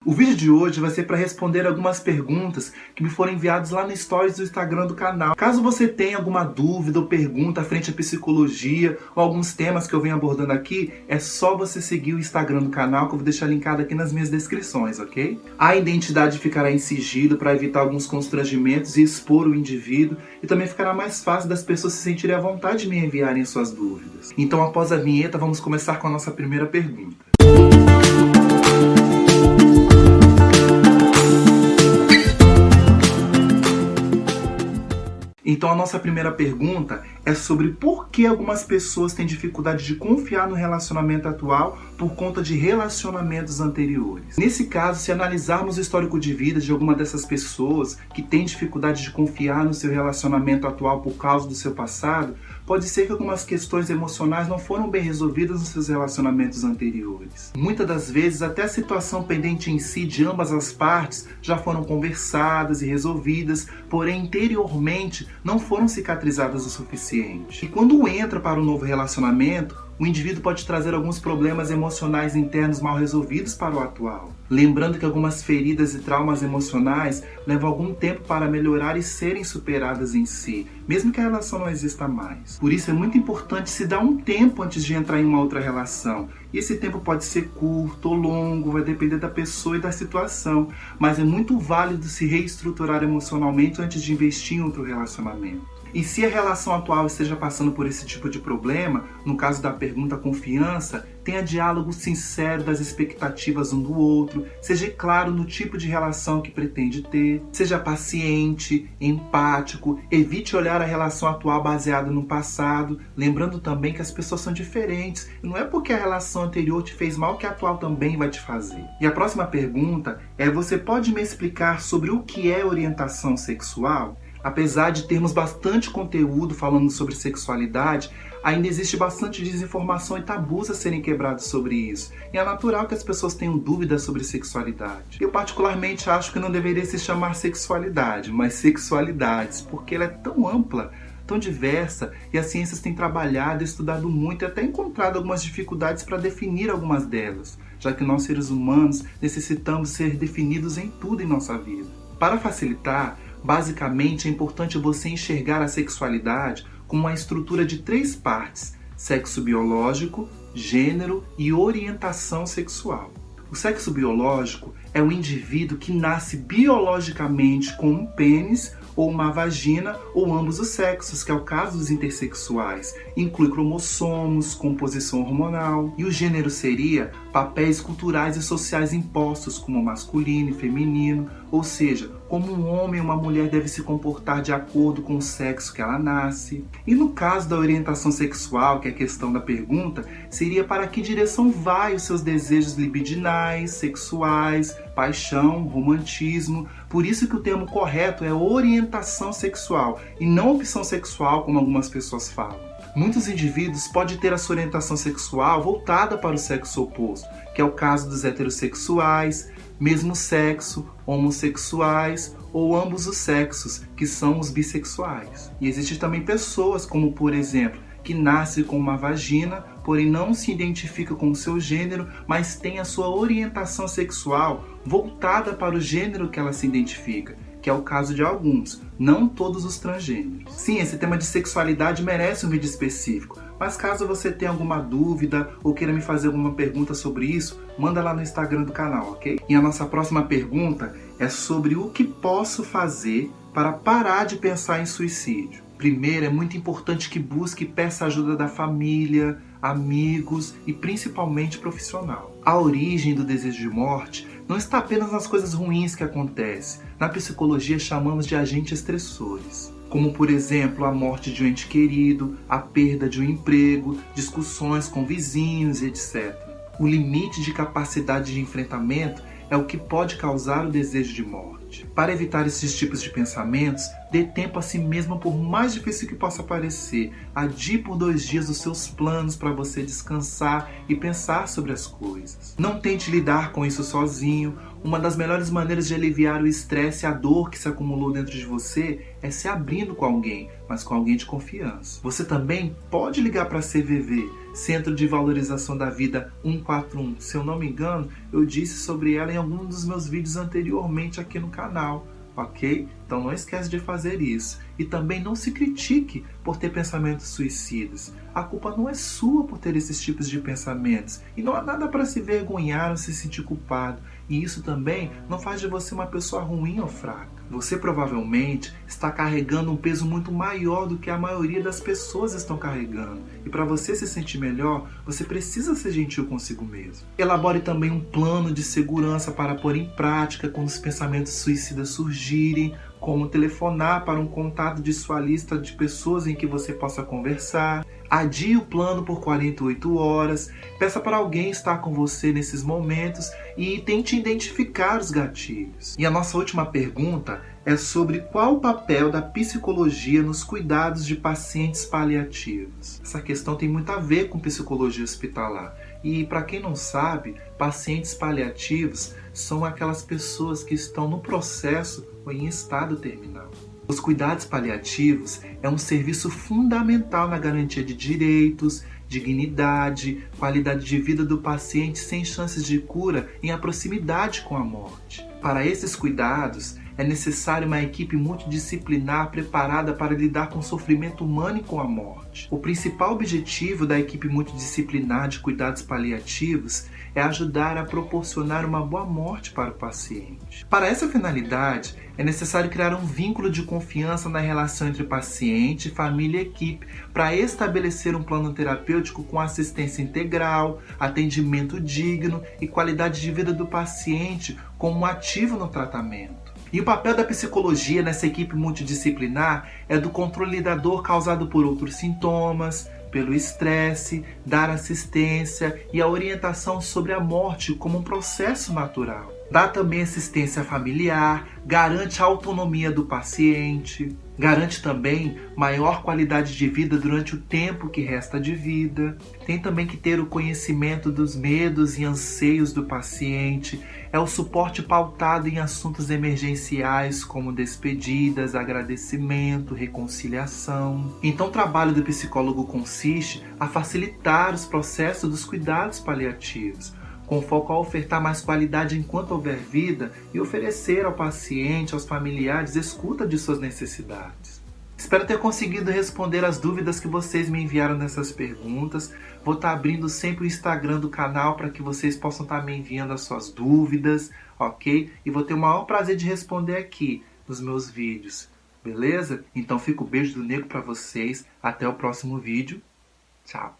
O vídeo de hoje vai ser para responder algumas perguntas que me foram enviadas lá no Stories do Instagram do canal. Caso você tenha alguma dúvida ou pergunta frente à psicologia ou alguns temas que eu venho abordando aqui, é só você seguir o Instagram do canal que eu vou deixar linkado aqui nas minhas descrições, ok? A identidade ficará em sigilo para evitar alguns constrangimentos e expor o indivíduo, e também ficará mais fácil das pessoas se sentirem à vontade de me enviarem suas dúvidas. Então, após a vinheta, vamos começar com a nossa primeira pergunta. Então a nossa primeira pergunta é sobre por que algumas pessoas têm dificuldade de confiar no relacionamento atual por conta de relacionamentos anteriores. Nesse caso, se analisarmos o histórico de vida de alguma dessas pessoas que têm dificuldade de confiar no seu relacionamento atual por causa do seu passado, pode ser que algumas questões emocionais não foram bem resolvidas nos seus relacionamentos anteriores. Muitas das vezes, até a situação pendente em si de ambas as partes já foram conversadas e resolvidas, porém interiormente não foram cicatrizadas o suficiente. E quando entra para um novo relacionamento, o indivíduo pode trazer alguns problemas emocionais internos mal resolvidos para o atual. Lembrando que algumas feridas e traumas emocionais levam algum tempo para melhorar e serem superadas em si, mesmo que a relação não exista mais. Por isso é muito importante se dar um tempo antes de entrar em uma outra relação. E esse tempo pode ser curto ou longo, vai depender da pessoa e da situação, mas é muito válido se reestruturar emocionalmente antes de investir em outro relacionamento. E se a relação atual esteja passando por esse tipo de problema, no caso da pergunta confiança, tenha diálogo sincero das expectativas um do outro, seja claro no tipo de relação que pretende ter, seja paciente, empático, evite olhar a relação atual baseada no passado, lembrando também que as pessoas são diferentes, e não é porque a relação anterior te fez mal que a atual também vai te fazer. E a próxima pergunta é: você pode me explicar sobre o que é orientação sexual? Apesar de termos bastante conteúdo falando sobre sexualidade, ainda existe bastante desinformação e tabus a serem quebrados sobre isso. E é natural que as pessoas tenham dúvidas sobre sexualidade. Eu particularmente acho que não deveria se chamar sexualidade, mas sexualidades, porque ela é tão ampla, tão diversa, e as ciências têm trabalhado, estudado muito e até encontrado algumas dificuldades para definir algumas delas, já que nós seres humanos necessitamos ser definidos em tudo em nossa vida. Para facilitar, basicamente, é importante você enxergar a sexualidade como uma estrutura de 3 partes: sexo biológico, gênero e orientação sexual. O sexo biológico é um indivíduo que nasce biologicamente com um pênis ou uma vagina, ou ambos os sexos, que é o caso dos intersexuais. Inclui cromossomos, composição hormonal. E o gênero seria papéis culturais e sociais impostos, como masculino e feminino, ou seja, como um homem ou uma mulher deve se comportar de acordo com o sexo que ela nasce. E no caso da orientação sexual, que é a questão da pergunta, seria para que direção vai os seus desejos libidinais, sexuais, paixão, romantismo. Por isso que o termo correto é orientação sexual e não opção sexual, como algumas pessoas falam. Muitos indivíduos podem ter a sua orientação sexual voltada para o sexo oposto, que é o caso dos heterossexuais, mesmo sexo, homossexuais ou ambos os sexos, que são os bissexuais. E existem também pessoas como, por exemplo, que nasce com uma vagina, porém não se identifica com o seu gênero, mas tem a sua orientação sexual voltada para o gênero que ela se identifica, que é o caso de alguns, não todos os transgêneros. Sim, esse tema de sexualidade merece um vídeo específico, mas caso você tenha alguma dúvida ou queira me fazer alguma pergunta sobre isso, manda lá no Instagram do canal, ok? E a nossa próxima pergunta é sobre o que posso fazer para parar de pensar em suicídio. Primeiro, é muito importante que busque e peça ajuda da família, amigos e principalmente profissional. A origem do desejo de morte não está apenas nas coisas ruins que acontecem. Na psicologia chamamos de agentes estressores, como por exemplo a morte de um ente querido, a perda de um emprego, discussões com vizinhos, etc. O limite de capacidade de enfrentamento é o que pode causar o desejo de morte. morte. Para evitar esses tipos de pensamentos, dê tempo a si mesmo, por mais difícil que possa parecer. Adie por 2 dias os seus planos para você descansar e pensar sobre as coisas. Não tente lidar com isso sozinho. Uma das melhores maneiras de aliviar o estresse e a dor que se acumulou dentro de você é se abrindo com alguém, mas com alguém de confiança. Você também pode ligar para a CVV, Centro de Valorização da Vida 141. Se eu não me engano, eu disse sobre ela em algum dos meus vídeos anteriormente aqui no canal. Ok? Então não esquece de fazer isso. E também não se critique por ter pensamentos suicidas. A culpa não é sua por ter esses tipos de pensamentos. E não há nada para se vergonhar ou se sentir culpado. E isso também não faz de você uma pessoa ruim ou fraca. Você provavelmente está carregando um peso muito maior do que a maioria das pessoas estão carregando. E para você se sentir melhor, você precisa ser gentil consigo mesmo. Elabore também um plano de segurança para pôr em prática quando os pensamentos suicidas surgirem, como telefonar para um contato de sua lista de pessoas em que você possa conversar. Adie o plano por 48 horas, peça para alguém estar com você nesses momentos e tente identificar os gatilhos. E a nossa última pergunta é sobre qual o papel da psicologia nos cuidados de pacientes paliativos. Essa questão tem muito a ver com psicologia hospitalar. E para quem não sabe, pacientes paliativos são aquelas pessoas que estão no processo ou em estado terminal. Os cuidados paliativos é um serviço fundamental na garantia de direitos, dignidade, qualidade de vida do paciente sem chances de cura em a proximidade com a morte. Para esses cuidados, é necessária uma equipe multidisciplinar preparada para lidar com o sofrimento humano e com a morte. O principal objetivo da equipe multidisciplinar de cuidados paliativos é ajudar a proporcionar uma boa morte para o paciente. Para essa finalidade, é necessário criar um vínculo de confiança na relação entre paciente, família e equipe, para estabelecer um plano terapêutico com assistência integral, atendimento digno e qualidade de vida do paciente como ativo no tratamento. E o papel da psicologia nessa equipe multidisciplinar é do controle da dor causado por outros sintomas, pelo estresse, dar assistência e a orientação sobre a morte como um processo natural. Dá também assistência familiar, garante a autonomia do paciente, garante também maior qualidade de vida durante o tempo que resta de vida. Tem também que ter o conhecimento dos medos e anseios do paciente. É o suporte pautado em assuntos emergenciais como despedidas, agradecimento, reconciliação. Então o trabalho do psicólogo consiste a facilitar os processos dos cuidados paliativos, com foco a ofertar mais qualidade enquanto houver vida e oferecer ao paciente, aos familiares, escuta de suas necessidades. Espero ter conseguido responder as dúvidas que vocês me enviaram nessas perguntas. Vou estar abrindo sempre o Instagram do canal para que vocês possam estar me enviando as suas dúvidas, ok? E vou ter o maior prazer de responder aqui nos meus vídeos, beleza? Então fica o beijo do Nego para vocês. Até o próximo vídeo. Tchau!